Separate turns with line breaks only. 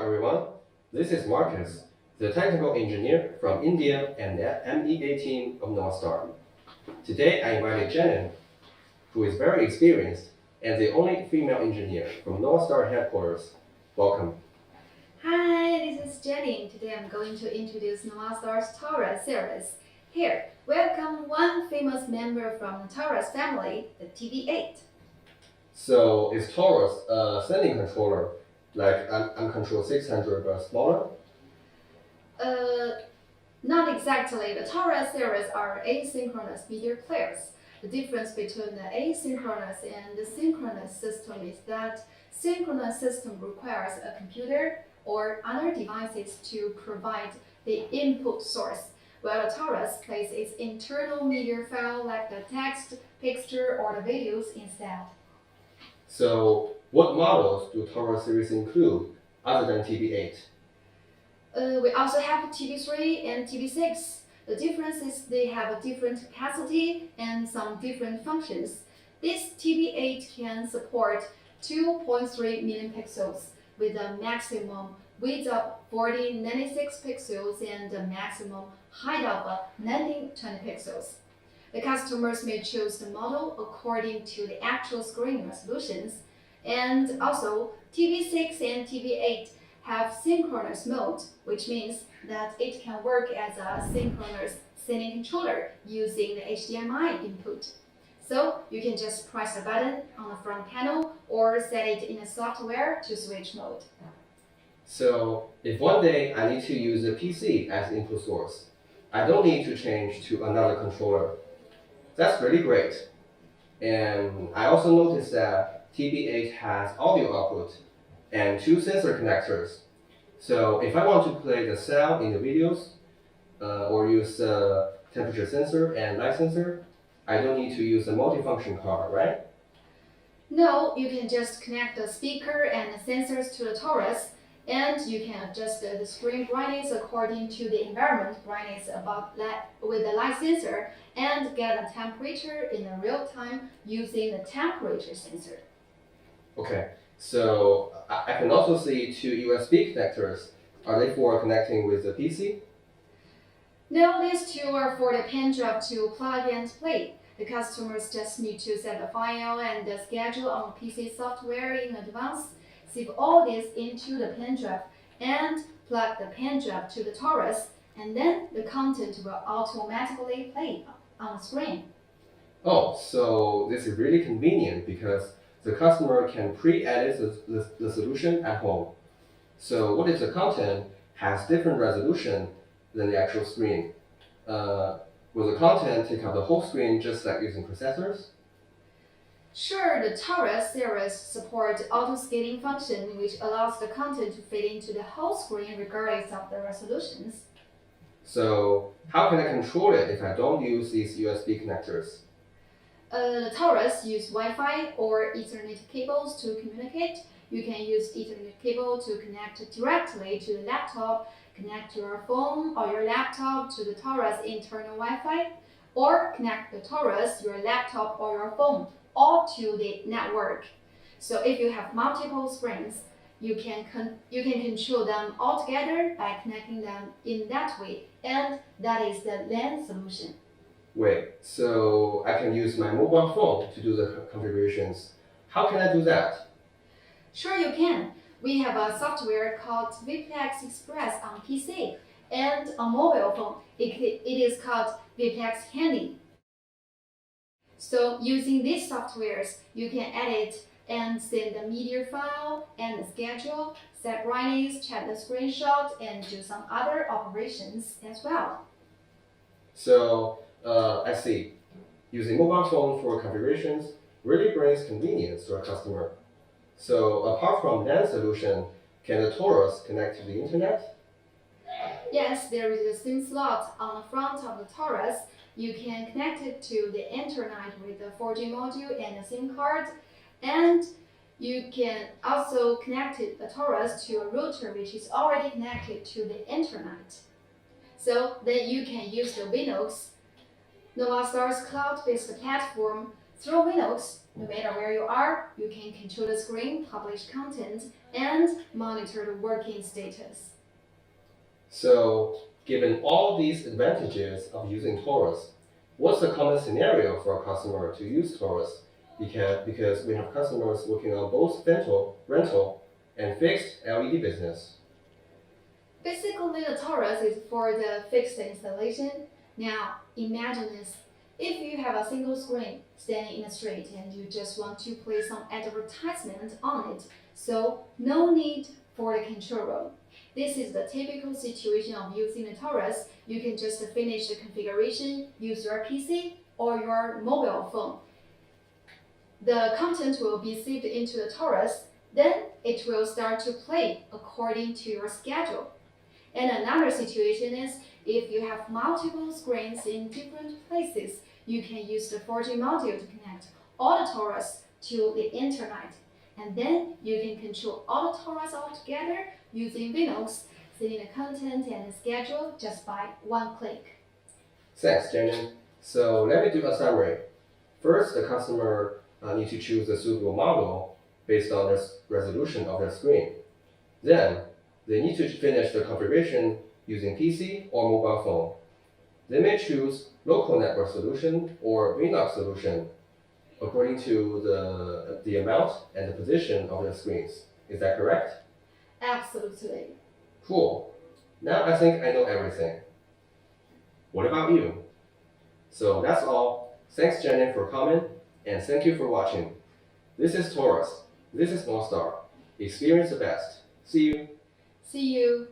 everyone. This is Marcus, the technical engineer from India and the MEA team of NovaStar. Today I invited Janet, who is very experienced and the only female engineer from NovaStar headquarters. Welcome.
Hi, this is Jenny. Today I'm going to introduce NovaStar's Taurus Series. Here, welcome one famous member from the Taurus family, the TB8.
So is Taurus a sending controller like Uncontrol 600 but smaller?
Not exactly. The Taurus series are asynchronous media players. The difference between the asynchronous and the synchronous system is that synchronous system requires a computer or other devices to provide the input source, while the Taurus plays its internal media file like the text, picture, or the videos instead.
So what models do Taurus series include other than TB8?
We also have TB3 and TB6. The difference is they have a different capacity and some different functions. This TB8 can support 2.3 million pixels with a maximum width of 4096 pixels and a maximum height of 1920 pixels. The customers may choose the model according to the actual screen resolutions. And also, TB6 and TB8 have synchronous mode, which means that it can work as a synchronous sending controller using the HDMI input. So you can just press a button on the front panel or set it in the software to switch mode.
So if one day I need to use a PC as input source, I don't need to change to another controller. That's really great. And I also noticed that TB8 has audio output and 2 sensor connectors. So if I want to play the sound in the videos or use the temperature sensor and light sensor, I don't need to use a multifunction card, right?
No, you can just connect the speaker and the sensors to the Taurus, and you can adjust the screen brightness according to the environment brightness with the light sensor and get a temperature in real time using the temperature sensor.
Okay, so I can also see 2 USB connectors. Are they for connecting with the PC?
No, these 2 are for the pen drive to plug and play. The customers just need to set the file and the schedule on PC software in advance, save all this into the pen drive, and plug the pen drive to the Taurus, and then the content will automatically play on the screen.
Oh, so this is really convenient because the customer can pre-edit the solution at home. So what if the content has different resolution than the actual screen? Will the content take up the whole screen just like using processors?
Sure, the Taurus series supports auto-scaling function, which allows the content to fit into the whole screen regardless of the resolutions.
So how can I control it if I don't use these USB connectors?
The Taurus use Wi-Fi or Ethernet cables to communicate. You can use Ethernet cable to connect directly to the laptop, connect your phone or your laptop to the Taurus internal Wi-Fi, or connect the Taurus, your laptop or your phone, all to the network. So if you have multiple screens, you can control them all together by connecting them in that way, and that is the LAN solution.
Wait, so I can use my mobile phone to do the configurations. How can I do that?
Sure you can. We have a software called VPX Express on PC, and on mobile phone, it is called VPX Handy. So using these softwares, you can edit and send the media file and the schedule, set brightness, check the screenshot, and do some other operations as well.
So I see. Using mobile phone for configurations really brings convenience to our customer. So apart from LAN solution, can the Taurus connect to the internet?
Yes, there is a SIM slot on the front of the Taurus. You can connect it to the internet with the 4G module and a SIM card, and you can also connect the Taurus to a router which is already connected to the internet. So then you can use the Linux, NovaStar's cloud-based platform through Linux No matter where you are, you can control the screen, publish content, and monitor the working status.
So, given all these advantages of using Taurus, what's the common scenario for a customer to use Taurus? Because we have customers working on both rental, and fixed LED business.
Basically, the Taurus is for the fixed installation. Now, imagine this. If you have a single screen standing in the street and you just want to place some advertisement on it, so no need for the control room. This is the typical situation of using the Taurus. You can just finish the configuration, use your PC or your mobile phone. The content will be saved into the Taurus, then it will start to play according to your schedule. And another situation is if you have multiple screens in different places, you can use the 4G module to connect all the Taurus to the internet. And then you can control all the Taurus all together using Linux, setting the content and the schedule just by one click.
Thanks, Jenny. So let me do a summary. First, the customer needs to choose a suitable model based on the resolution of their screen. Then, they need to finish the configuration using PC or mobile phone. They may choose local network solution or Linux solution according to the amount and the position of their screens. Is that correct?
Absolutely.
Cool. Now I think I know everything. What about you? So that's all. Thanks, Jenny, for coming, and thank you for watching. This is Taurus. This is NovaStar. Experience the best. See you.
See you.